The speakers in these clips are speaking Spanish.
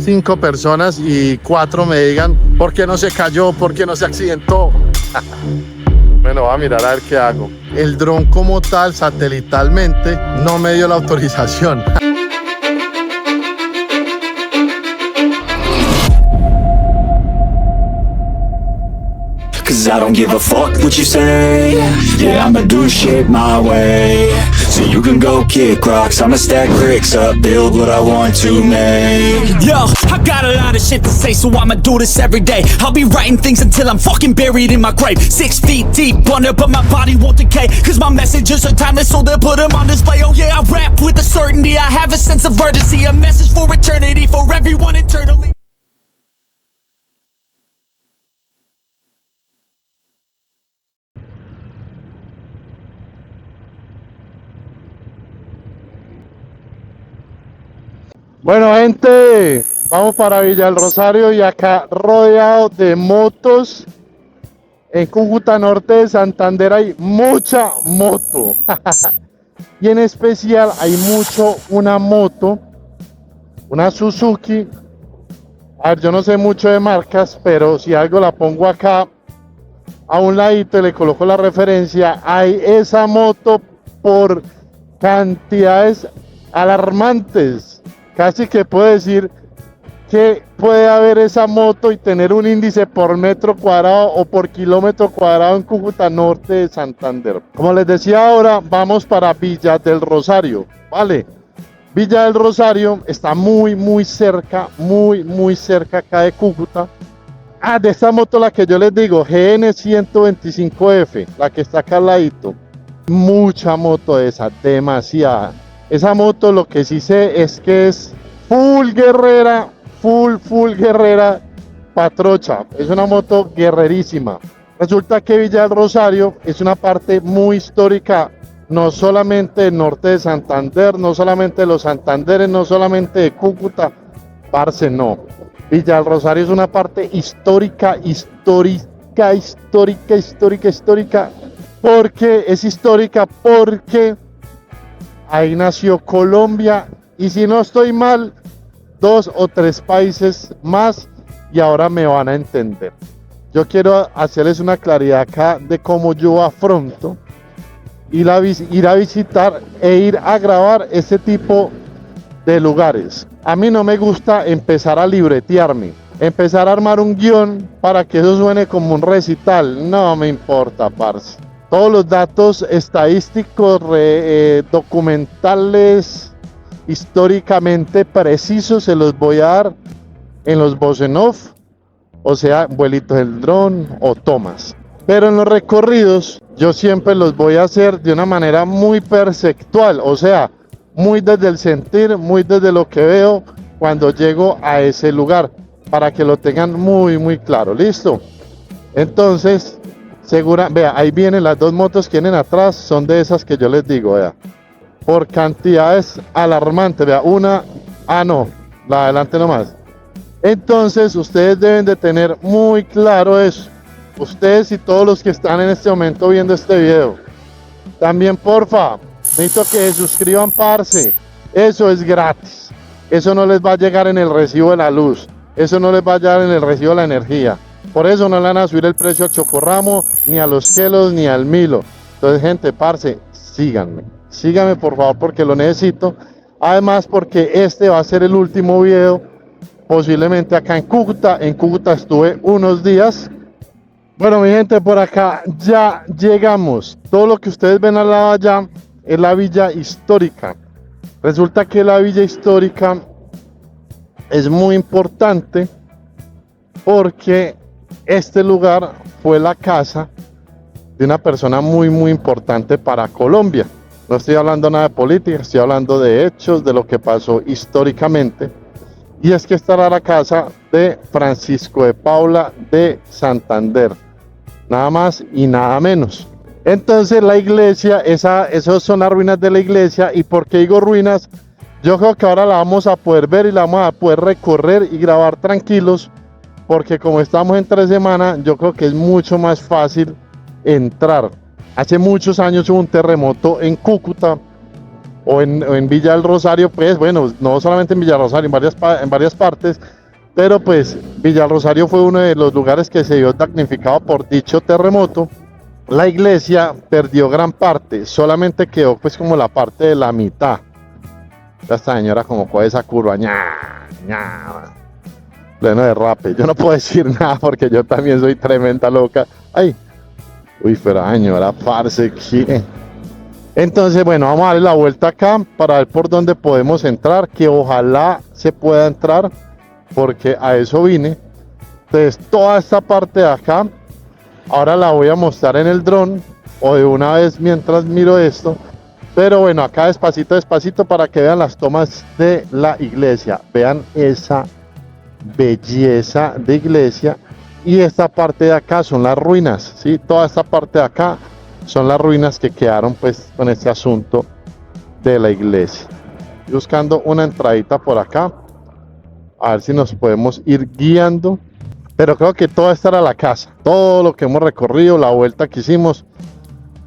5 personas y 4 me digan por qué no se cayó, por qué no se accidentó. Bueno, voy a mirar a ver qué hago. El dron como tal, satelitalmente, no me dio la autorización. Cause I don't give a fuck what you say. Yeah, I'ma do shit my way. So you can go kick rocks, I'ma stack bricks up, build what I want to make. Yo, I got a lot of shit to say, so I'ma do this every day. I'll be writing things until I'm fucking buried in my grave. 6 feet deep under, but my body won't decay. Cause my messages are timeless, so they'll put them on display. Oh yeah, I rap with a certainty, I have a sense of urgency. A message for eternity, for everyone eternally. Bueno, gente, vamos para Villa del Rosario y acá rodeado de motos. En Cúcuta Norte de Santander hay mucha moto. Y en especial hay mucho una moto, una Suzuki. A ver, yo no sé mucho de marcas, pero si algo la pongo acá a un ladito y le coloco la referencia, hay esa moto por cantidades alarmantes. Casi que puedo decir que puede haber esa moto y tener un índice por metro cuadrado o por kilómetro cuadrado en Cúcuta Norte de Santander. Como les decía ahora, vamos para Villa del Rosario, ¿vale? Villa del Rosario está muy cerca, muy cerca acá de Cúcuta. Ah, de esta moto la que yo les digo, GN 125F, la que está acá al ladito. Mucha moto esa, demasiada. Esa moto lo que sí sé es que es full guerrera, full guerrera patrocha. Es una moto guerrerísima. Resulta que Villa del Rosario es una parte muy histórica, no solamente del norte de Santander, no solamente de los Santanderes, no solamente de Cúcuta, parce, no. Villa del Rosario es una parte histórica, porque es histórica porque ahí nació Colombia y si no estoy mal, 2 o 3 países más y ahora me van a entender. Yo quiero hacerles una claridad acá de cómo yo afronto ir a visitar e ir a grabar ese tipo de lugares. A mí no me gusta empezar a libretearme, empezar a armar un guión para que eso suene como un recital. No me importa, parce. Todos los datos estadísticos, documentales, históricamente precisos se los voy a dar en los voz en off, o sea, vuelitos del dron o tomas. Pero en los recorridos yo siempre los voy a hacer de una manera muy perceptual, o sea, muy desde el sentir, muy desde lo que veo cuando llego a ese lugar, para que lo tengan muy claro. ¿Listo? Entonces, vea, ahí vienen las 2 motos que vienen atrás, son de esas que yo les digo, vea, por cantidades alarmantes, vea, una, no, la de adelante nomás. Entonces, ustedes deben de tener muy claro eso, ustedes y todos los que están en este momento viendo este video. También, porfa, necesito que se suscriban, parce, eso es gratis, eso no les va a llegar en el recibo de la luz, eso no les va a llegar en el recibo de la energía. Por eso no le van a subir el precio al chocorramo, ni a los kelos, ni al milo. Entonces, gente, parce, síganme por favor, porque lo necesito. Además, porque este va a ser el último video, posiblemente acá en Cúcuta. En Cúcuta estuve unos días. Bueno, mi gente, por acá ya llegamos. Todo lo que ustedes ven al lado allá es la villa histórica. Resulta que la villa histórica es muy importante porque este lugar fue la casa de una persona muy importante para Colombia. No estoy hablando nada de política, estoy hablando de hechos, de lo que pasó históricamente. Y es que esta era la casa de Francisco de Paula de Santander. Nada más y nada menos. Entonces la iglesia, esas son las ruinas de la iglesia. ¿Y por qué digo ruinas? Yo creo que ahora la vamos a poder ver y la vamos a poder recorrer y grabar tranquilos. Porque como estamos en 3 semanas, yo creo que es mucho más fácil entrar. Hace muchos años hubo un terremoto en Cúcuta o en Villa del Rosario, pues bueno, no solamente en Villa del Rosario, en varias partes, pero pues Villa del Rosario fue uno de los lugares que se vio damnificado por dicho terremoto. La iglesia perdió gran parte, solamente quedó pues como la parte de la mitad. Esta señora como coge esa curva, pleno de rape. Yo no puedo decir nada porque yo también soy tremenda loca. Ay, uy, pero señora, parce, ¿qué? Entonces, bueno, vamos a darle la vuelta acá para ver por dónde podemos entrar, que ojalá se pueda entrar, porque a eso vine. Entonces, toda esta parte de acá, ahora la voy a mostrar en el dron, o de una vez mientras miro esto. Pero bueno, acá despacito, despacito, para que vean las tomas de la iglesia. Vean esa belleza de iglesia. Y esta parte de acá son las ruinas, ¿sí? Toda esta parte de acá son las ruinas que quedaron pues con este asunto de la iglesia. Estoy buscando una entradita por acá, a ver si nos podemos ir guiando, pero creo que toda esta era la casa. Todo lo que hemos recorrido, la vuelta que hicimos,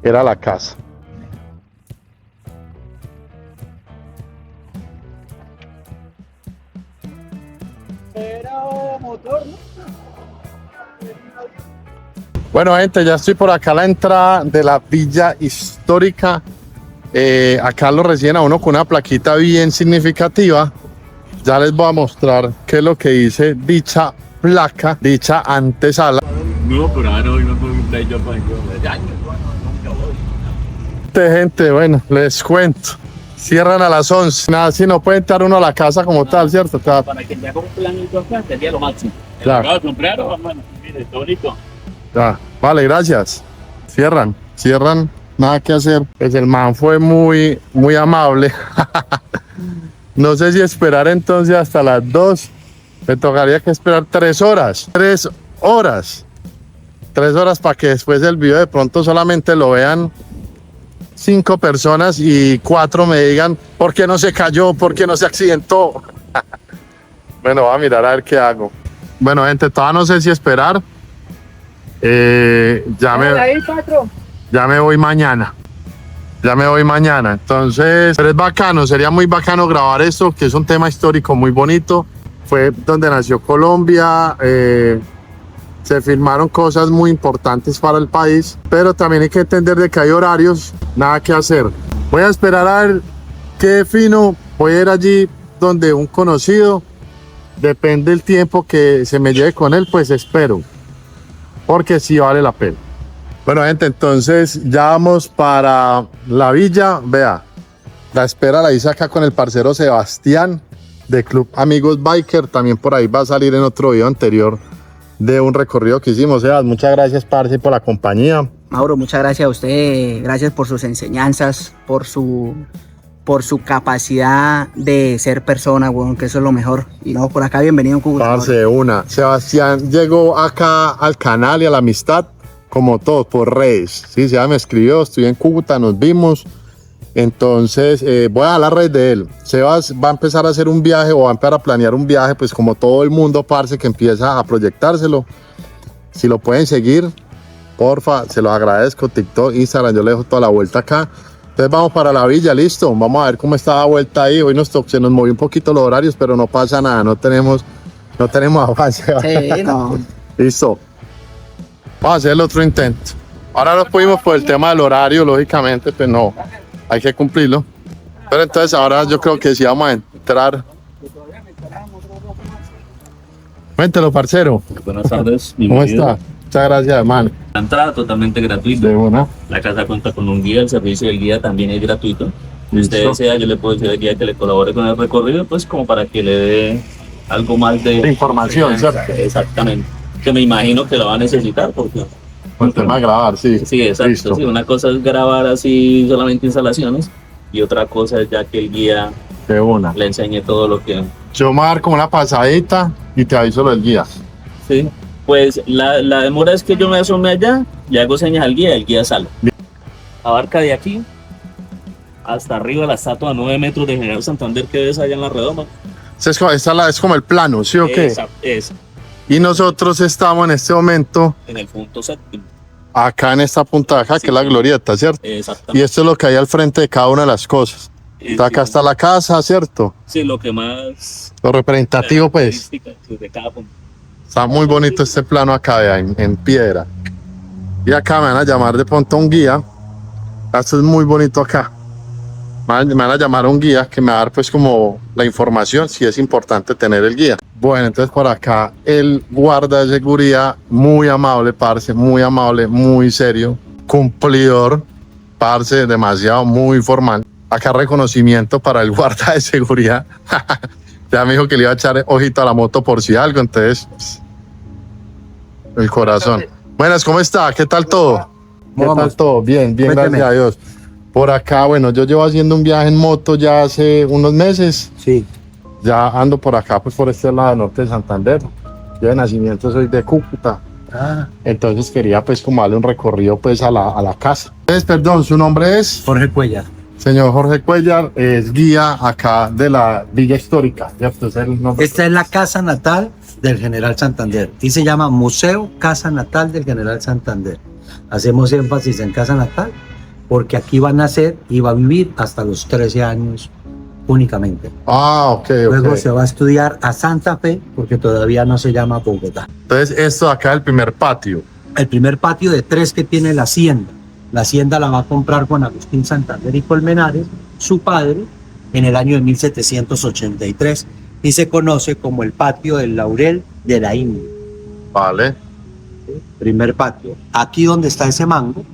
era la casa. Pero motor, ¿no? Bueno, gente, ya estoy por acá a la entrada de la Villa Histórica. Acá lo reciben a uno con una plaquita bien significativa. Ya les voy a mostrar qué es lo que dice dicha placa, dicha antesala. No, pero ahora hoy me pregunté yo para Gente, bueno, les cuento. Cierran a las 11. Nada, si no puede entrar uno a la casa como tal, ¿cierto? para que te haga un plan y todo acá, sería lo máximo. Claro. ¿Lo acabo de comprar o hermano? Mire, está bonito. Ya, vale, gracias. Cierran, nada que hacer. Pues el man fue muy amable. No sé si esperar entonces hasta las 2. Me tocaría que esperar 3 horas. 3 horas. 3 horas para que después del video de pronto solamente lo vean 5 personas y 4 me digan por qué no se cayó, por qué no se accidentó. Bueno, voy a mirar a ver qué hago. Bueno, gente, todavía no sé si esperar. Ya me voy mañana. Entonces, pero es bacano, sería muy bacano grabar esto, que es un tema histórico muy bonito. Fue donde nació Colombia. Se firmaron cosas muy importantes para el país, pero también hay que entender de que hay horarios, nada que hacer. Voy a esperar a ver qué fino. Voy a ir allí donde un conocido. Depende del tiempo que se me lleve con él, pues espero, porque sí vale la pena. Bueno, gente, entonces ya vamos para la villa. Vea, la espera la hice acá con el parcero Sebastián de Club Amigos Biker. También por ahí va a salir en otro video anterior de un recorrido que hicimos. Sebas, muchas gracias, parce, por la compañía. Mauro, muchas gracias a usted, gracias por sus enseñanzas, por su capacidad de ser persona, bueno, que eso es lo mejor. Y no, por acá bienvenido en Cúcuta. Parce, una. Sebastián llegó acá al canal y a la amistad, como todo, por redes. Sí, Sebas me escribió, estoy en Cúcuta, nos vimos. Entonces, voy a dar la red de él. Sebas va a empezar a hacer un viaje o va a empezar a planear un viaje, pues como todo el mundo, parce, que empieza a proyectárselo. Si lo pueden seguir, porfa, se los agradezco. TikTok, Instagram, yo le dejo toda la vuelta acá. Entonces vamos para la villa, listo. Vamos a ver cómo está la vuelta ahí. Hoy se nos movió un poquito los horarios, pero no pasa nada, no tenemos avance. Sí, no. Listo. Vamos a hacer el otro intento. Ahora no pudimos por el tema del horario, lógicamente, pues no, hay que cumplirlo. Pero entonces ahora yo creo que sí vamos a entrar. Cuéntelo, parcero. Buenas tardes, ¿Cómo está? Muchas gracias, hermano. La entrada totalmente gratuita. De una. La casa cuenta con un guía, el servicio del guía también es gratuito. Si usted desea, yo le puedo decir al guía que le colabore con el recorrido, pues como para que le dé algo más de información, ¿cierto? Exactamente. Que me imagino que lo va a necesitar porque... Con el tema de grabar, sí. Sí, exacto. Listo. Sí, una cosa es grabar así solamente instalaciones y otra cosa es ya que el guía De una. le enseñe todo lo que... Yo me voy a dar como una pasadita y te aviso lo del guía. Sí. Pues la demora es que yo me asome allá y hago señas al guía y el guía sale. Abarca de aquí hasta arriba la estatua a 9 metros de General Santander que ves allá en la redoma. Esta es como el plano, ¿sí o qué? Esa, Y nosotros estamos en este momento en el punto séptimo. acá en esta punta de acá, Sí. que es la glorieta, ¿cierto? Exactamente. Y esto es lo que hay al frente de cada una de las cosas. Acá está la casa, ¿cierto? Sí, lo que más... Lo representativo, pues. característica de cada punto. Está muy bonito este plano acá, vea, en piedra. Y acá me van a llamar de pronto un guía. Esto es muy bonito acá. Me van a llamar un guía que me va a dar pues como la información, si es importante tener el guía. Bueno, entonces por acá el guarda de seguridad, muy amable, parce, muy amable, muy serio, cumplidor, parce, demasiado, muy formal. Acá reconocimiento para el guarda de seguridad. Ya me dijo que le iba a echar ojito a la moto por si algo, entonces el corazón. Buenas, ¿cómo está? ¿Qué tal todo? ¿Qué tal todo? Bien, bien, Cuénteme. gracias a Dios. Por acá, bueno, yo llevo haciendo un viaje en moto ya hace unos meses. Sí. Ya ando por acá, pues por este lado norte de Santander. Yo de nacimiento soy de Cúcuta. Entonces quería pues como darle un recorrido pues a la casa. Entonces, perdón, ¿su nombre es? Jorge Cuellar. Señor Jorge Cuellar, es guía acá de la Villa Histórica, ¿cierto? Es el nombre. Esta es la casa natal del General Santander y se llama Museo Casa Natal del General Santander. Hacemos énfasis en casa natal porque aquí va a nacer y va a vivir hasta los 13 años únicamente. Ah, ok, Luego ok. se va a estudiar a Santa Fe porque todavía no se llama Bogotá. Entonces, esto de acá es el primer patio. El primer patio de 3 que tiene la hacienda. La hacienda la va a comprar Juan Agustín Santander y Colmenares, su padre, en el año de 1783 y se conoce como el patio del Laurel de la India. Vale. Primer patio. Aquí donde está ese mango,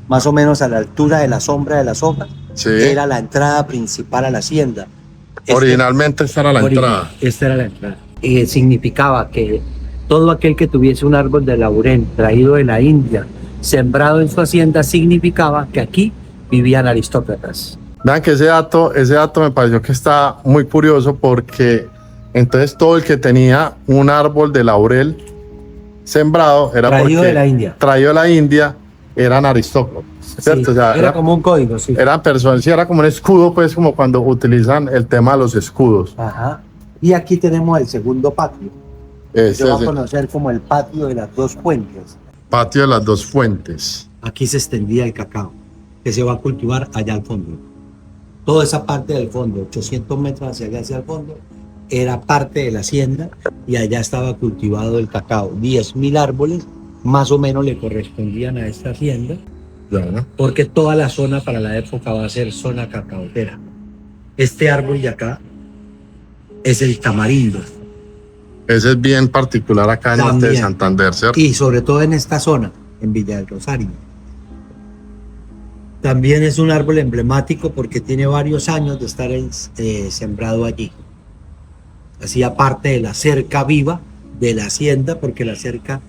más o menos a la altura de la sombra de las hojas, Sí. era la entrada principal a la hacienda. Originalmente esta era la entrada. Esta era la entrada. Y significaba que todo aquel que tuviese un árbol de laurel traído de la India, sembrado en su hacienda, significaba que aquí vivían aristócratas. Vean que ese dato me pareció que está muy curioso porque entonces todo el que tenía un árbol de laurel sembrado era Traído porque de la India. traído de la India eran aristócratas, ¿cierto? Sí, O sea, era como un código, sí. eran personas, sí, era como un escudo, pues como cuando utilizan el tema de los escudos. Ajá. Y aquí tenemos el segundo patio. Este Se va es a el conocer como el patio de las dos fuentes. patio de las dos fuentes. Aquí se extendía el cacao, que se va a cultivar allá al fondo. Toda esa parte del fondo, 800 metros hacia allá, hacia el fondo, era parte de la hacienda y allá estaba cultivado el cacao. 10.000 árboles más o menos le correspondían a esta hacienda, Ya, ¿no? porque toda la zona para la época va a ser zona cacaotera. Este árbol de acá es el tamarindo. Ese es bien particular acá en norte de También. Santander, ¿cierto? Y sobre todo en esta zona, en Villa del Rosario. También es un árbol emblemático porque tiene varios años de estar sembrado allí. Hacía parte de la cerca viva de la hacienda porque la cerca,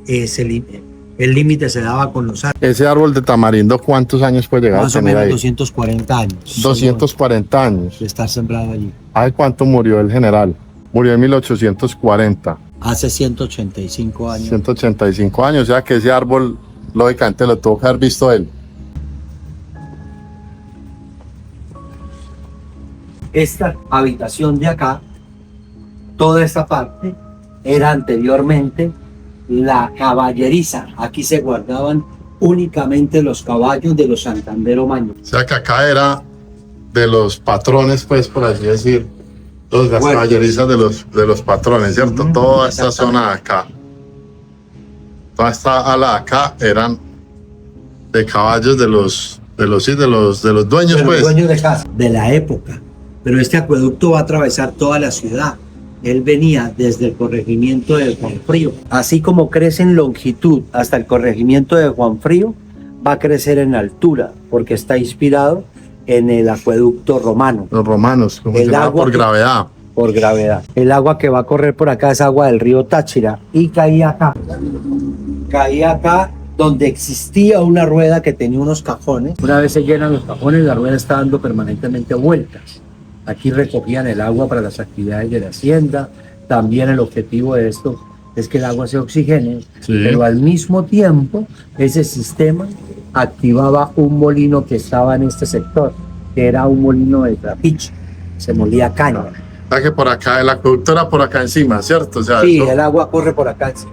el límite se daba con los árboles. Ese árbol de tamarindo, ¿cuántos años puede llegar Más a o tener menos ahí? 240 años. 240 años. De estar sembrado allí. ¿Hace cuánto murió el general? Murió en 1840. Hace 185 años. 185 años, o sea que ese árbol, lógicamente, lo tuvo que haber visto él. Esta habitación de acá, toda esta parte, era anteriormente la caballeriza. Aquí se guardaban únicamente los caballos de los Santander Omaño. O sea que acá era de los patrones, pues, por así decir, las Bueno. caballerizas de los patrones, ¿cierto? Ujú, Toda esta exactamente. zona de acá, toda esta ala de acá eran de caballos de los dueños, Pero pues. dueños de casa, de la época. Pero este acueducto va a atravesar toda la ciudad. Él venía desde el corregimiento de Juanfrío. Así como crece en longitud hasta el corregimiento de Juanfrío, va a crecer en altura, porque está inspirado en el acueducto romano, Los romanos, como El se llama agua por que- gravedad. por gravedad. El agua que va a correr por acá es agua del río Táchira y caía acá. Caía acá donde existía una rueda que tenía unos cajones. Una vez se llenan los cajones, la rueda está dando permanentemente vueltas. Aquí recogían el agua para las actividades de la hacienda. También el objetivo de esto es que el agua se oxigene, Sí. pero al mismo tiempo ese sistema activaba un molino que estaba en este sector, que era un molino de trapiche. Se molía caña. O sea que por acá, el acueducto era por acá encima, ¿cierto? O sea, Sí, eso- el agua corre por acá. Sí.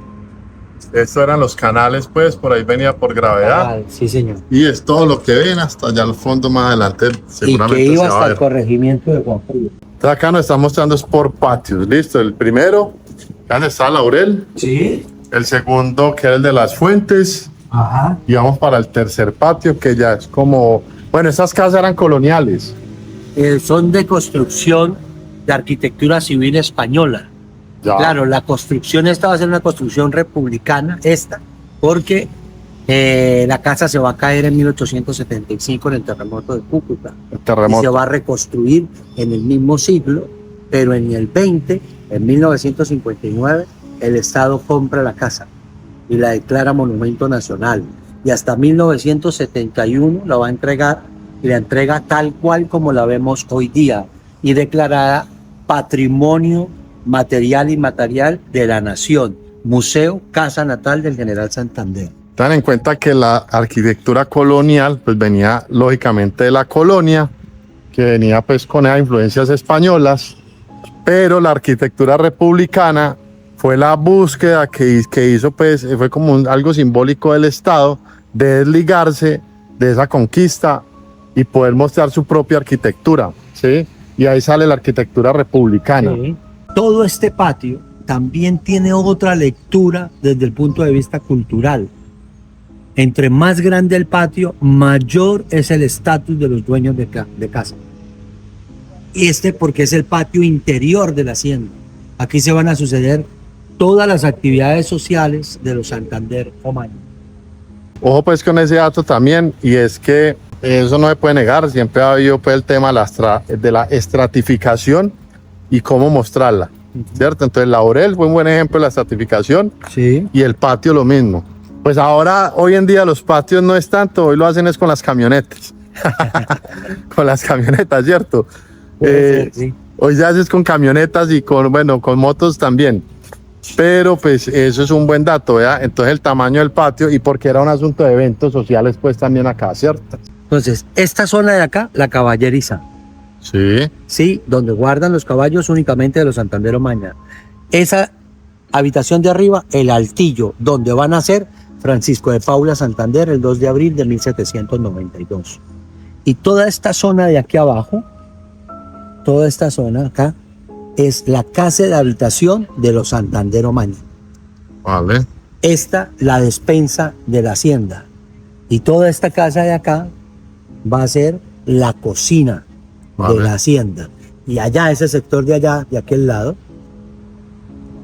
Estos eran los canales, pues, por ahí venía por gravedad. Ah, sí, señor. Y es todo lo que ven hasta allá al fondo, más adelante, Y seguramente que iba se va hasta a el ver. corregimiento de Juan Frío. Entonces acá nos están mostrando es por patios, listo. El primero, ¿dónde está Laurel? Sí. El segundo, que es el de las fuentes. Ajá. Y vamos para el tercer patio, que ya es como... Bueno, estas casas eran coloniales. Son de construcción de arquitectura civil española. Ya. Claro, la construcción esta va a ser una construcción republicana, porque la casa se va a caer en 1875 en el terremoto de Cúcuta. El Y se terremoto. va a reconstruir en el mismo siglo, pero en el 20, en 1959, el Estado compra la casa y la declara monumento nacional. Y hasta 1971 la va a entregar y la entrega tal cual como la vemos hoy día y declarada Patrimonio Material y Inmaterial de la Nación, Museo Casa Natal del General Santander. Ten en cuenta que la arquitectura colonial pues venía lógicamente de la colonia, que venía pues con esas influencias españolas, pero la arquitectura republicana fue la búsqueda que hizo pues, fue como algo simbólico del Estado de desligarse de esa conquista y poder mostrar su propia arquitectura, ¿sí? Y ahí sale la arquitectura republicana. Sí. Todo este patio también tiene otra lectura desde el punto de vista cultural. Entre más grande el patio, mayor es el estatus de los dueños de casa. Y porque es el patio interior de la hacienda. Aquí se van a suceder todas las actividades sociales de los Santander Omaña. Ojo pues con ese dato también, y es que eso no se puede negar, siempre ha habido pues el tema de la estratificación y cómo mostrarla, ¿cierto? Entonces Laurel fue un buen ejemplo de la estratificación Sí. y el patio lo mismo. Pues ahora, hoy en día los patios no es tanto, hoy lo hacen es con las camionetas. Con las camionetas, ¿cierto? Sí. Hoy ya es con camionetas y con motos también. Pero pues eso es un buen dato, ¿verdad? Entonces el tamaño del patio y porque era un asunto de eventos sociales pues también acá, ¿cierto? Entonces, esta zona de acá, la caballeriza. Sí. Sí, donde guardan los caballos únicamente de los Santander Omaña. Esa habitación de arriba, el altillo, donde van a ser Francisco de Paula Santander el 2 de abril de 1792. Y toda esta zona de aquí abajo, toda esta zona acá, es la casa de habitación de los Santander Omaña. Vale. Esta, la despensa de la hacienda. Y toda esta casa de acá va a ser la cocina Vale. de la hacienda. Y allá, ese sector de allá, de aquel lado,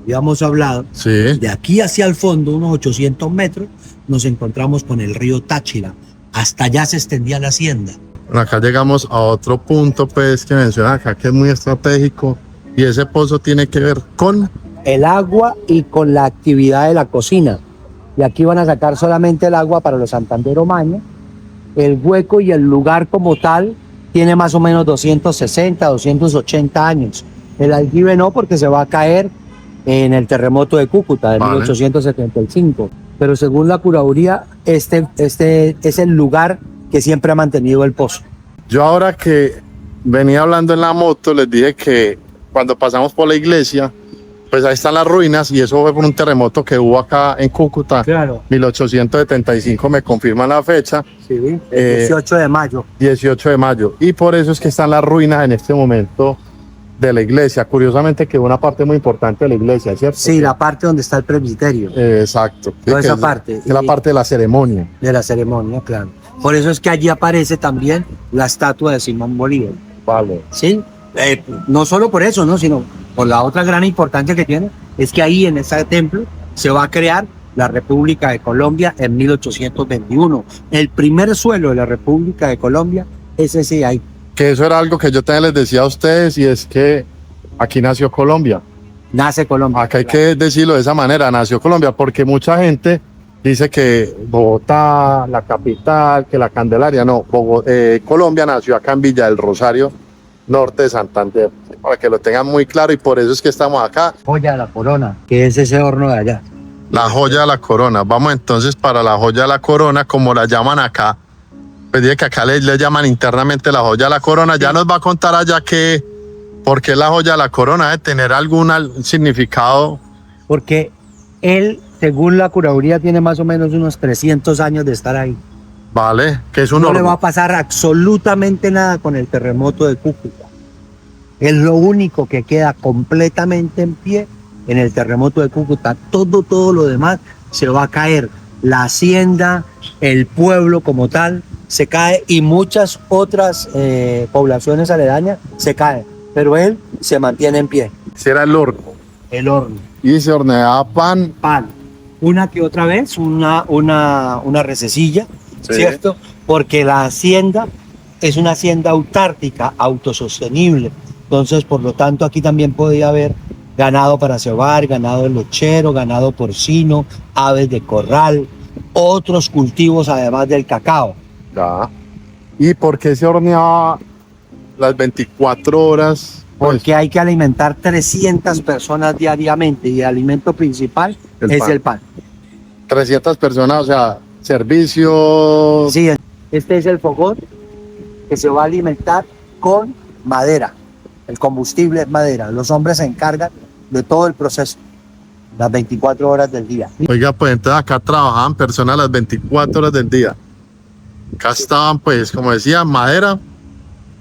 habíamos hablado, Sí. de aquí hacia el fondo, unos 800 metros, nos encontramos con el río Táchira. Hasta allá se extendía la hacienda. Bueno, acá llegamos a otro punto pues que menciona acá que es muy estratégico y ese pozo tiene que ver con... El agua y con la actividad de la cocina. Y aquí van a sacar solamente el agua para los Santander Omaña. El hueco y el lugar como tal tiene más o menos 260, 280 años. El aljibe no, porque se va a caer en el terremoto de Cúcuta de Vale. 1875. Pero según la curaduría, este es el lugar que siempre ha mantenido el pozo. Yo ahora que venía hablando en la moto les dije que cuando pasamos por la iglesia pues ahí están las ruinas y eso fue por un terremoto que hubo acá en Cúcuta, Claro. 1875, me confirman la fecha, Sí, el 18 de mayo. 18 de mayo. Y por eso es que están las ruinas en este momento de la iglesia. Curiosamente que una parte muy importante de la iglesia, ¿cierto? Sí, la parte donde está el presbiterio Exacto. Sí, Toda que esa es- parte. Es la Y- parte de la ceremonia. de la ceremonia, claro. Por eso es que allí aparece también la estatua de Simón Bolívar. Vale. ¿Sí? No solo por eso, ¿no? Sino por la otra gran importancia que tiene, es que ahí en ese templo se va a crear la República de Colombia en 1821. El primer suelo de la República de Colombia es ese de ahí. Que eso era algo que yo también les decía a ustedes y es que aquí nació Colombia. Nace Colombia. Acá hay que decirlo de esa manera, nació Colombia, porque mucha gente dice que Bogotá, la capital, que la Candelaria, no, Colombia nació acá en Villa del Rosario, norte de Santander, para que lo tengan muy claro y por eso es que estamos acá. Joya de la corona, que es ese horno de allá. La joya de la corona, vamos entonces para la joya de la corona, como la llaman acá, pues dije que acá le llaman internamente la joya de la corona, ya nos va a contar allá que, ¿por qué la joya de la corona debe tener algún significado? Porque él según la curaduría, tiene más o menos unos 300 años de estar ahí. Vale, que es un No le va a horno. pasar absolutamente nada con el terremoto de Cúcuta. Es lo único que queda completamente en pie en el terremoto de Cúcuta. Todo lo demás se va a caer. La hacienda, el pueblo como tal, se cae y muchas otras poblaciones aledañas se caen. Pero él se mantiene en pie. Si era el horno. El horno. Y se horneaba pan. Pan. Una que otra vez, una recesilla, Sí. ¿cierto? Porque la hacienda es una hacienda autártica, autosostenible. Entonces, por lo tanto, aquí también podía haber ganado para cebar, ganado lechero, ganado porcino, aves de corral, otros cultivos además del cacao. Ya. ¿Y por qué se horneaba las 24 horas? Pues, Porque hay que alimentar 300 personas diariamente y el alimento principal El es pan. el pan. 300 personas, o sea, servicio. Sí, este es el fogón que se va a alimentar con madera. El combustible es madera. Los hombres se encargan de todo el proceso, las 24 horas del día. Oiga, pues entonces acá trabajaban personas las 24 horas del día. Acá estaban, pues, como decía, madera.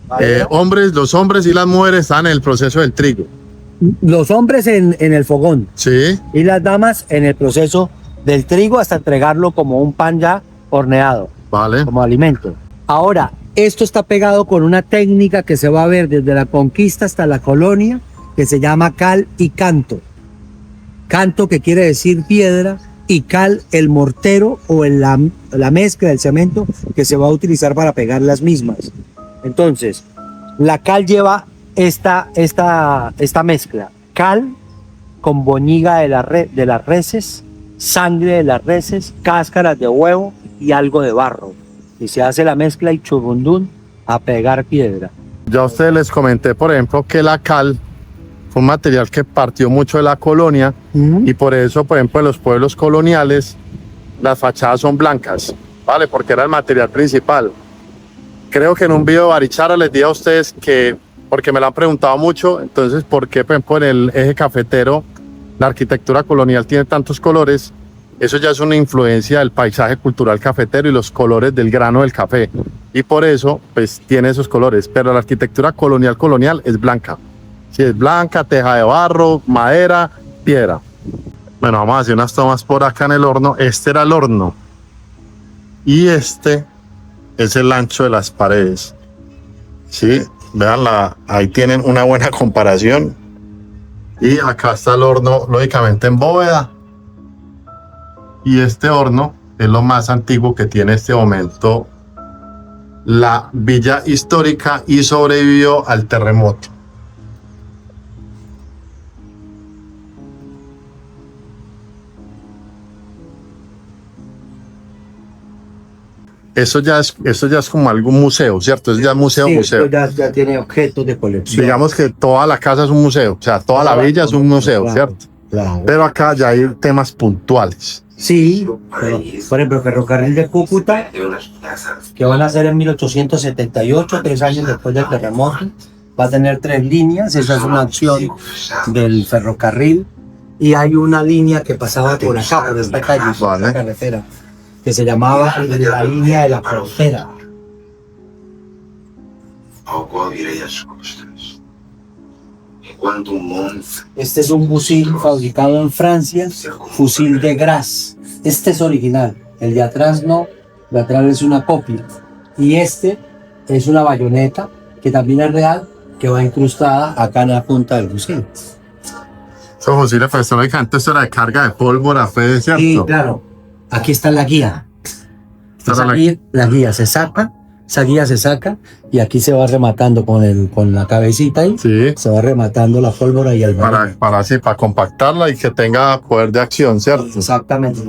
Madera. Los hombres y las mujeres estaban en el proceso del trigo. Los hombres en el fogón Sí. y las damas en el proceso del trigo hasta entregarlo como un pan ya horneado, Vale. como alimento. Ahora, esto está pegado con una técnica que se va a ver desde la conquista hasta la colonia, que se llama cal y canto. Canto, que quiere decir piedra, y cal, el mortero o la mezcla del cemento que se va a utilizar para pegar las mismas. Entonces, la cal lleva esta mezcla: cal con boñiga de las reses, sangre de las reses, cáscaras de huevo y algo de barro. Y se hace la mezcla y churrundún a pegar piedra. Ya a ustedes les comenté, por ejemplo, que la cal fue un material que partió mucho de la colonia y por eso, por ejemplo, en los pueblos coloniales las fachadas son blancas, ¿vale? Porque era el material principal. Creo que en un video de Barichara les dije a ustedes que, porque me lo han preguntado mucho, entonces, ¿por qué, por ejemplo, en el eje cafetero la arquitectura colonial tiene tantos colores? Eso ya es una influencia del paisaje cultural cafetero y los colores del grano del café. Y por eso, pues, tiene esos colores. Pero la arquitectura colonial es blanca. Si es blanca, teja de barro, madera, piedra. Bueno, vamos a hacer unas tomas por acá en el horno. Este era el horno. Y este es el ancho de las paredes. Sí, vean, ahí tienen una buena comparación. Y acá está el horno, lógicamente en bóveda. Y este horno es lo más antiguo que tiene en este momento la villa histórica y sobrevivió al terremoto. Eso ya es como algún museo, ¿cierto? Es ya museo. Esto ya tiene objetos de colección. Digamos que toda la casa es un museo, o sea, toda la villa es un museo, Claro, ¿cierto? claro. Pero acá ya hay temas puntuales. Sí, pero, por ejemplo, el ferrocarril de Cúcuta, que van a ser en 1878, 3 años después del terremoto, va a tener 3 líneas. Esa es una acción del ferrocarril. Y hay una línea que pasaba por acá, por esta calle, por esta carretera, que se llamaba la línea de la frontera. Este es un fusil fabricado en Francia, fusil de Gras. Este es original, el de atrás no, de atrás es una copia. Y este es una bayoneta, que también es real, que va incrustada acá en la punta del fusil. Esos fusiles, pues, lógicamente, esto era de carga de pólvora, fue cierto. Y claro, aquí está la guía. La guía se saca, esa guía se saca y aquí se va rematando con la cabecita ahí. Sí. Se va rematando la pólvora y el barril. Para compactarla y que tenga poder de acción, ¿cierto? Exactamente.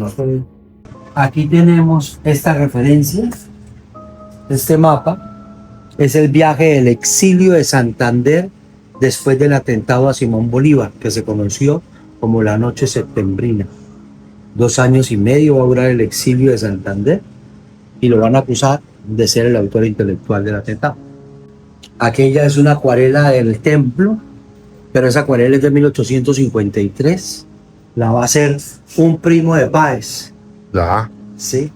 Aquí tenemos esta referencia, este mapa. Es el viaje del exilio de Santander después del atentado a Simón Bolívar, que se conoció como la Noche Septembrina. 2 años y medio va a durar el exilio de Santander y lo van a acusar de ser el autor intelectual del atentado. Aquella es una acuarela del templo, pero esa acuarela es de 1853 la va a hacer un primo de Páez, Ya. ¿sí?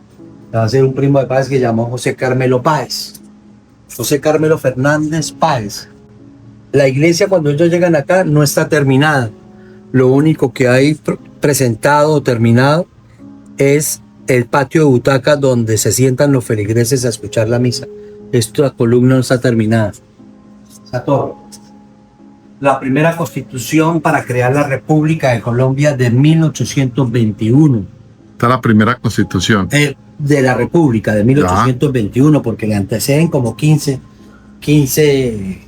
La va a hacer un primo de Páez que se llamó José Carmelo Páez. José Carmelo Fernández Páez. La iglesia cuando ellos llegan acá no está terminada. Lo único que hay presentado o terminado es el patio de butacas donde se sientan los feligreses a escuchar la misa. Esta columna no está terminada. Está todo. La primera constitución para crear la República de Colombia de 1821. Esta es la primera constitución. De la República de 1821, porque le anteceden como 15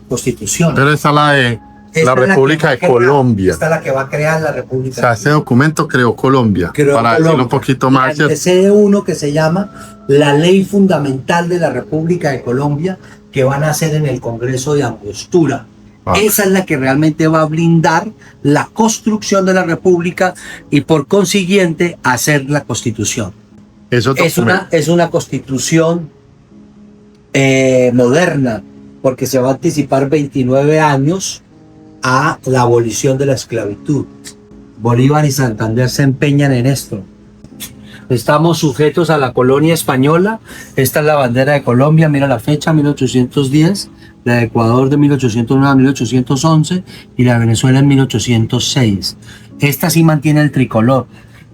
constituciones. Pero esta es la de Esta la es República de que va a crear- Colombia. Esta es la que va a crear la O República. sea, este documento creó Colombia. Creó para Colombia. decirlo un poquito más. Le antecede uno que se llama la Ley Fundamental de la República de Colombia, que van a hacer en el Congreso de Angostura. Ah. Esa es la que realmente va a blindar la construcción de la República y por consiguiente hacer la Constitución. Eso Es una Constitución moderna, porque se va a anticipar 29 años a la abolición de la esclavitud. Bolívar y Santander se empeñan en esto. Estamos sujetos a la colonia española. Esta es la bandera de Colombia, mira la fecha, 1810, la de Ecuador de 1809 a 1811 y la de Venezuela en 1806. Esta sí mantiene el tricolor.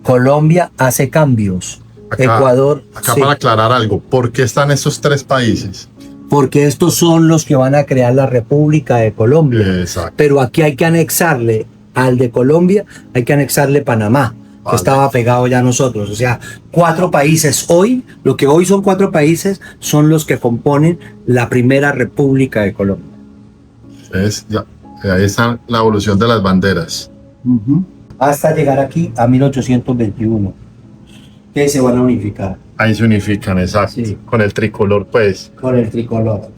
Colombia hace cambios. Ecuador, Acá sí, para aclarar algo, ¿por qué están esos tres países? porque estos son los que van a crear la República de Colombia. Exacto. Pero aquí hay que anexarle al de Colombia, hay que anexarle Panamá, que Vale. estaba pegado ya a nosotros. O sea, 4 países hoy, lo que hoy son 4 países, son los que componen la primera República de Colombia. Ahí está la evolución de las banderas. Hasta llegar aquí a 1821, que se van a unificar Ahí se unifican, exacto. Sí. Con el tricolor, pues. con el tricolor.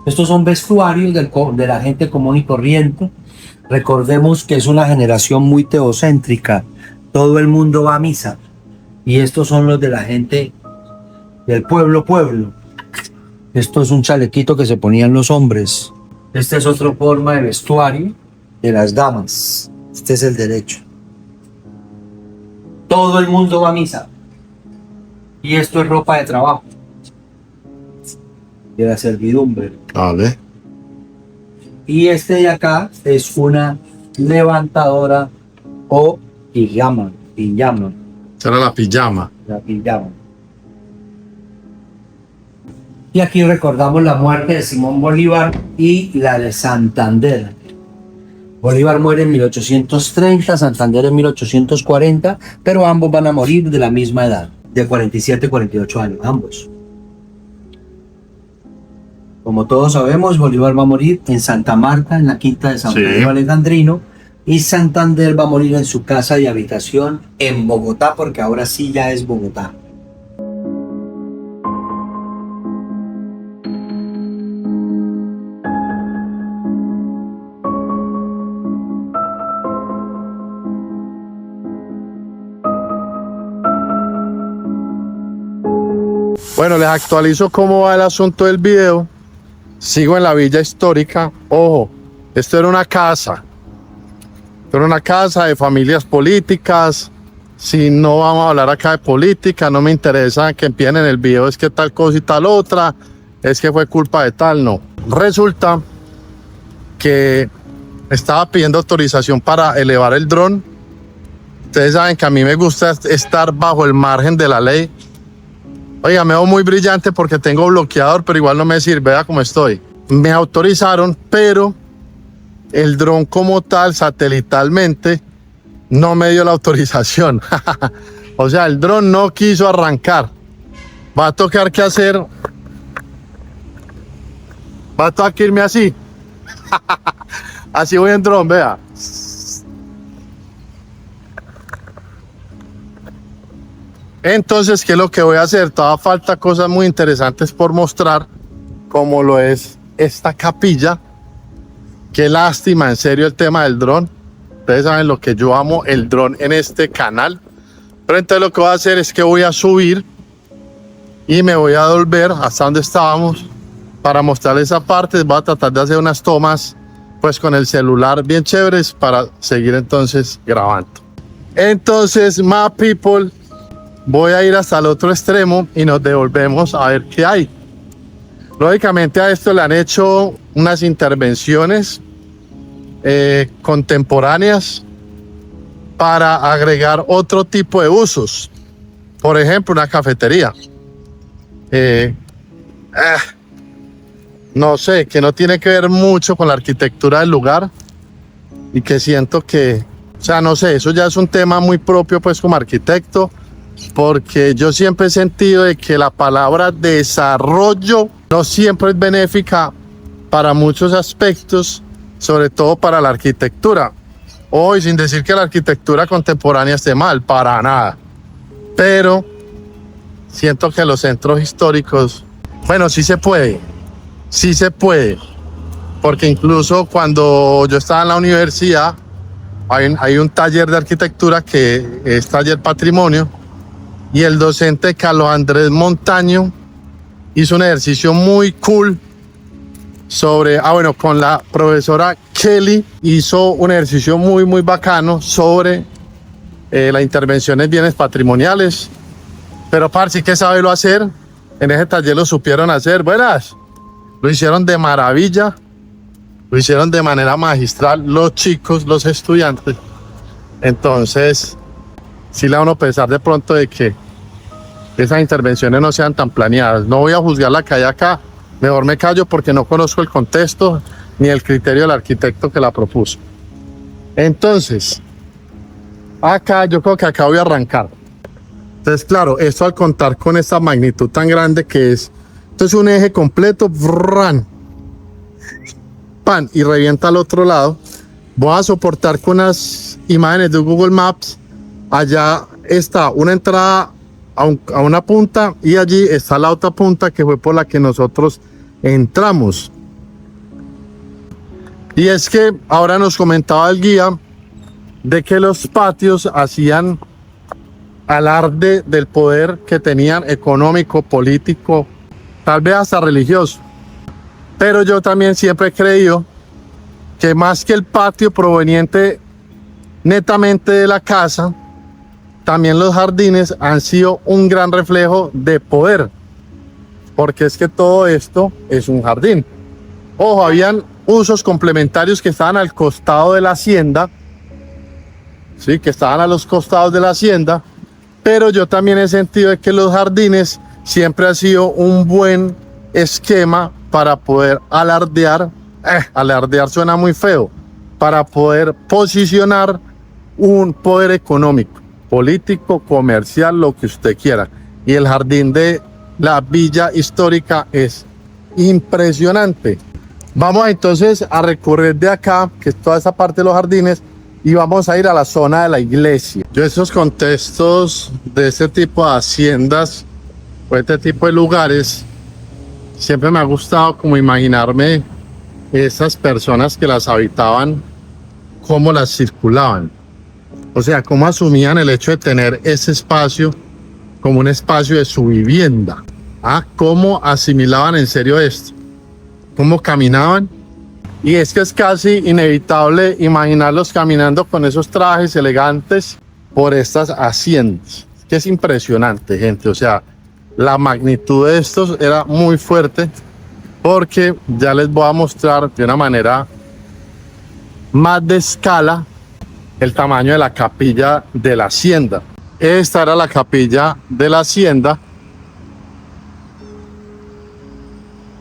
Estos son vestuarios de la gente común y corriente. Recordemos que es una generación muy teocéntrica. Todo el mundo va a misa. Y estos son los de la gente del pueblo. Esto es un chalequito que se ponían los hombres. Esta es otra forma de vestuario de las damas. Este es el derecho. Todo el mundo va a misa. Y esto es ropa de trabajo. De la servidumbre. Vale. Y este de acá es una levantadora o pijama. Esa era la pijama. La pijama. Y aquí recordamos la muerte de Simón Bolívar y la de Santander. Bolívar muere en 1830, Santander en 1840, pero ambos van a morir de la misma edad, de 47 y 48 años, ambos. Como todos sabemos, Bolívar va a morir en Santa Marta, en la quinta de San Sí. Pedro Alejandrino, y Santander va a morir en su casa de habitación en Bogotá, porque ahora sí ya es Bogotá. Bueno, les actualizo cómo va el asunto del video. Sigo en la villa histórica. Ojo, esto era una casa. Esto era una casa de familias políticas. Si no vamos a hablar acá de política, no me interesa que empiecen en el video, es que tal cosa y tal otra, es que fue culpa de tal, no. Resulta que estaba pidiendo autorización para elevar el dron. Ustedes saben que a mí me gusta estar bajo el margen de la ley. Oiga, me veo muy brillante porque tengo bloqueador, pero igual no me sirve, vea cómo estoy. Me autorizaron, pero el dron como tal, satelitalmente, no me dio la autorización. O sea, el dron no quiso arrancar. Va a tocar que hacer. Va a tocar que irme así. Así voy en dron, vea. Entonces, ¿qué es lo que voy a hacer? Todavía falta cosas muy interesantes por mostrar, como lo es esta capilla. Qué lástima, en serio, el tema del dron. Ustedes saben lo que yo amo el dron en este canal. Pero entonces lo que voy a hacer es que voy a subir y me voy a volver hasta donde estábamos para mostrarles esa parte. Voy a tratar de hacer unas tomas pues con el celular bien chéveres para seguir entonces grabando. Entonces, my people, voy a ir hasta el otro extremo y nos devolvemos a ver qué hay. Lógicamente a esto le han hecho unas intervenciones contemporáneas para agregar otro tipo de usos. Por ejemplo, una cafetería. No sé, que no tiene que ver mucho con la arquitectura del lugar y que siento que, o sea, no sé, eso ya es un tema muy propio pues como arquitecto, porque yo siempre he sentido de que la palabra desarrollo no siempre es benéfica para muchos aspectos, sobre todo para la arquitectura. Hoy, sin decir que la arquitectura contemporánea esté mal, para nada. Pero siento que los centros históricos, bueno, sí se puede, porque incluso cuando yo estaba en la universidad, hay un taller de arquitectura que es taller patrimonio, y el docente Carlos Andrés Montaño hizo un ejercicio muy cool sobre, con la profesora Kelly hizo un ejercicio muy bacano sobre las intervenciones en bienes patrimoniales. Pero parce, que saberlo hacer, en ese taller lo supieron hacer, buenas, lo hicieron de maravilla, lo hicieron de manera magistral los chicos, los estudiantes. Entonces, sí le da a uno pensar de pronto de que esas intervenciones no sean tan planeadas. No voy a juzgar la que hay acá, mejor me callo porque no conozco el contexto ni el criterio del arquitecto que la propuso. Entonces, acá yo creo que acá voy a arrancar. Entonces, claro, esto al contar con esta magnitud tan grande que es, entonces un eje completo, pan, y revienta al otro lado. Voy a soportar con unas imágenes de Google Maps. Allá está una entrada a una punta y allí está la otra punta que fue por la que nosotros entramos. Y es que ahora nos comentaba el guía de que los patios hacían alarde del poder que tenían económico, político, tal vez hasta religioso. Pero yo también siempre he creído que más que el patio proveniente netamente de la casa, también los jardines han sido un gran reflejo de poder, porque es que todo esto es un jardín. Ojo, habían usos complementarios que estaban al costado de la hacienda, sí, que estaban a los costados de la hacienda, pero yo también he sentido de que los jardines siempre ha sido un buen esquema para poder alardear, alardear suena muy feo, para poder posicionar un poder económico, político, comercial, lo que usted quiera. Y el jardín de la Villa Histórica es impresionante. Vamos entonces a recorrer de acá, que es toda esa parte de los jardines, y vamos a ir a la zona de la iglesia. Yo esos contextos de este tipo de haciendas o este tipo de lugares, siempre me ha gustado como imaginarme esas personas que las habitaban, cómo las circulaban. O sea, cómo asumían el hecho de tener ese espacio como un espacio de su vivienda. Cómo asimilaban en serio esto, cómo caminaban. Y es que es casi inevitable imaginarlos caminando con esos trajes elegantes por estas haciendas. Que es impresionante, gente. O sea, la magnitud de estos era muy fuerte, porque ya les voy a mostrar de una manera más de escala el tamaño de la capilla de la hacienda. Esta era la capilla de la hacienda.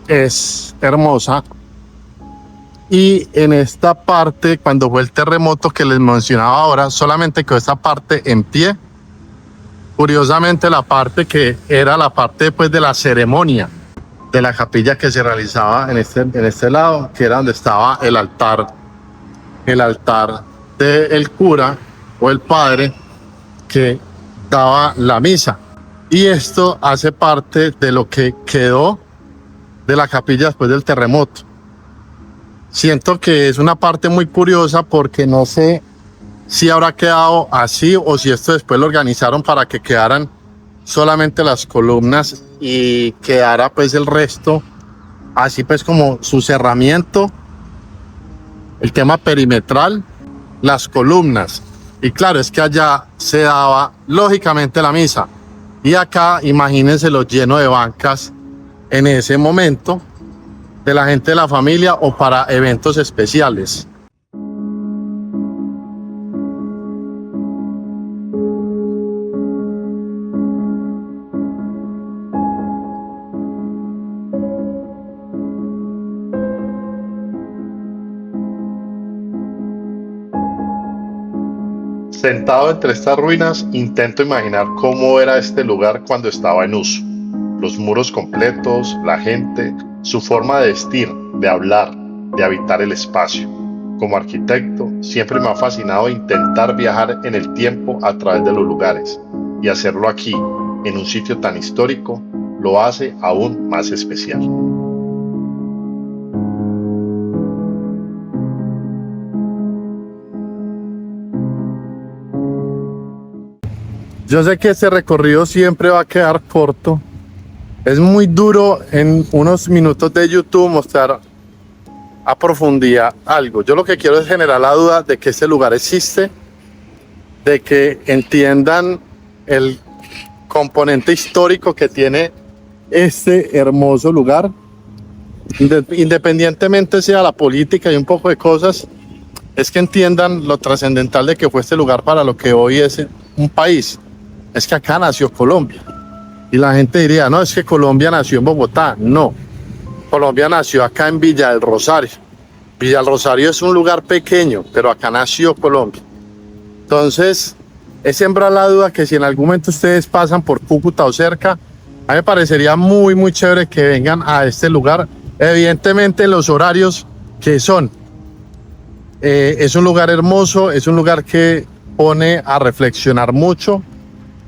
Es hermosa. Y en esta parte, cuando fue el terremoto que les mencionaba ahora, solamente quedó esta parte en pie. Curiosamente, la parte que era la parte pues, de la ceremonia de la capilla que se realizaba en este lado, que era donde estaba el altar del cura o el padre que daba la misa. Y esto hace parte de lo que quedó de la capilla después del terremoto. Siento que es una parte muy curiosa porque no sé si habrá quedado así o si esto después lo organizaron para que quedaran solamente las columnas y quedara pues el resto así pues como su cerramiento, el tema perimetral, las columnas Y claro, es que allá se daba lógicamente la misa. Y acá, imagínense lo lleno de bancas en ese momento de la gente de la familia o para eventos especiales. Sentado entre estas ruinas, intento imaginar cómo era este lugar cuando estaba en uso. Los muros completos, la gente, su forma de vestir, de hablar, de habitar el espacio. Como arquitecto, siempre me ha fascinado intentar viajar en el tiempo a través de los lugares, y hacerlo aquí, en un sitio tan histórico, lo hace aún más especial. Yo sé que este recorrido siempre va a quedar corto. Es muy duro en unos minutos de YouTube mostrar a profundidad algo. Yo lo que quiero es generar la duda de que este lugar existe, de que entiendan el componente histórico que tiene este hermoso lugar. Independientemente sea la política y un poco de cosas, es que entiendan lo trascendental de que fue este lugar para lo que hoy es un país. Es que acá nació Colombia. Y la gente diría, no, es que Colombia nació en Bogotá. No, Colombia nació acá en Villa del Rosario. Villa del Rosario es un lugar pequeño, pero acá nació Colombia. Entonces, es sembrar la duda que si en algún momento ustedes pasan por Cúcuta o cerca, a mí me parecería muy, muy chévere que vengan a este lugar. Evidentemente en los horarios que son. Es un lugar hermoso, es un lugar que pone a reflexionar mucho.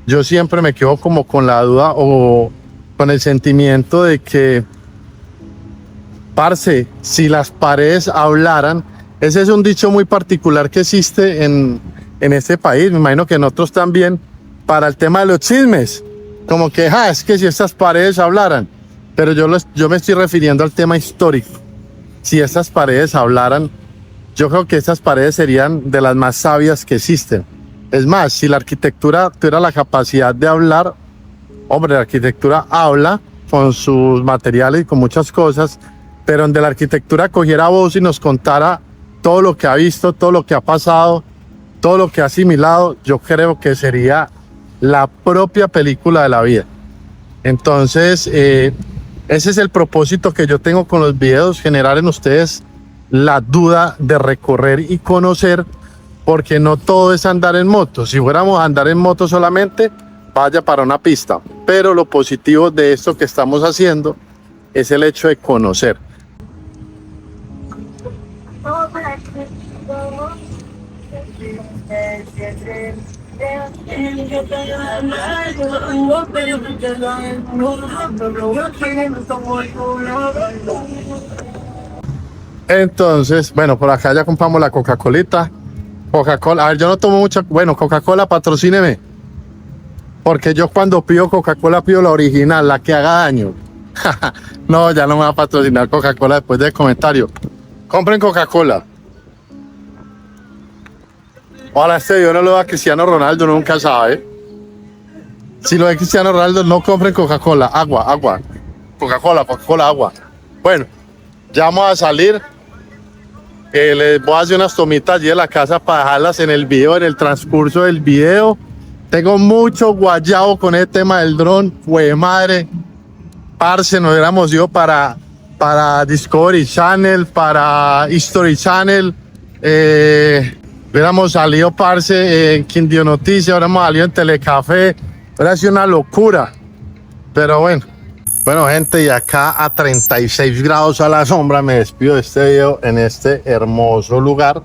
Yo siempre me quedo como con la duda o con el sentimiento de que, parce, si las paredes hablaran, ese es un dicho muy particular que existe en este país, me imagino que en otros también, para el tema de los chismes, como que, es que si estas paredes hablaran, pero yo me estoy refiriendo al tema histórico. Si estas paredes hablaran, yo creo que estas paredes serían de las más sabias que existen. Es más, si la arquitectura tuviera la capacidad de hablar, hombre, la arquitectura habla con sus materiales y con muchas cosas, pero donde la arquitectura cogiera voz y nos contara todo lo que ha visto, todo lo que ha pasado, todo lo que ha asimilado, yo creo que sería la propia película de la vida. Entonces, ese es el propósito que yo tengo con los videos, generar en ustedes la duda de recorrer y conocer, porque no todo es andar en moto. Si fuéramos a andar en moto solamente, vaya para una pista. Pero lo positivo de esto que estamos haciendo es el hecho de conocer. Entonces, bueno, por acá ya compramos la Coca-Colita. Coca-Cola, a ver, yo no tomo mucha, bueno, Coca-Cola, patrocíneme, porque yo cuando pido Coca-Cola pido la original, la que haga daño. No, ya no me va a patrocinar Coca-Cola después del comentario. Compren Coca-Cola. Ojalá este video no lo da Cristiano Ronaldo, nunca sabe. Si lo de Cristiano Ronaldo, no compren Coca-Cola, agua. Coca-Cola, agua. Bueno, ya vamos a salir. Les voy a hacer unas tomitas allí de la casa para dejarlas en el video, en el transcurso del video. Tengo mucho guayabo con el tema del dron. Fue madre, parce, nos hubiéramos ido para Discovery Channel, para History Channel. Hubiéramos salido, parce, en Quindío Noticias, hubiéramos salido en Telecafé. Hubiera sido una locura. Pero bueno. Bueno, gente, y acá a 36 grados a la sombra me despido de este video en este hermoso lugar,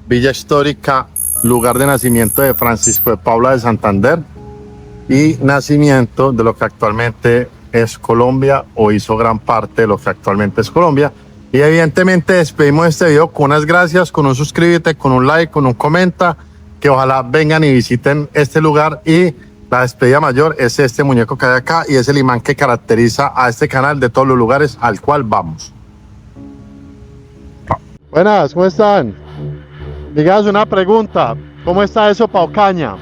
Villa Histórica, lugar de nacimiento de Francisco de Paula de Santander y nacimiento de lo que actualmente es Colombia, o hizo gran parte de lo que actualmente es Colombia. Y evidentemente despedimos este video con unas gracias, con un suscríbete, con un like, con un comenta, que ojalá vengan y visiten este lugar. Y la despedida mayor es este muñeco que hay acá y es el imán que caracteriza a este canal de todos los lugares al cual vamos. Buenas, ¿cómo están? Digas una pregunta. ¿Cómo está eso pa' Ocaña?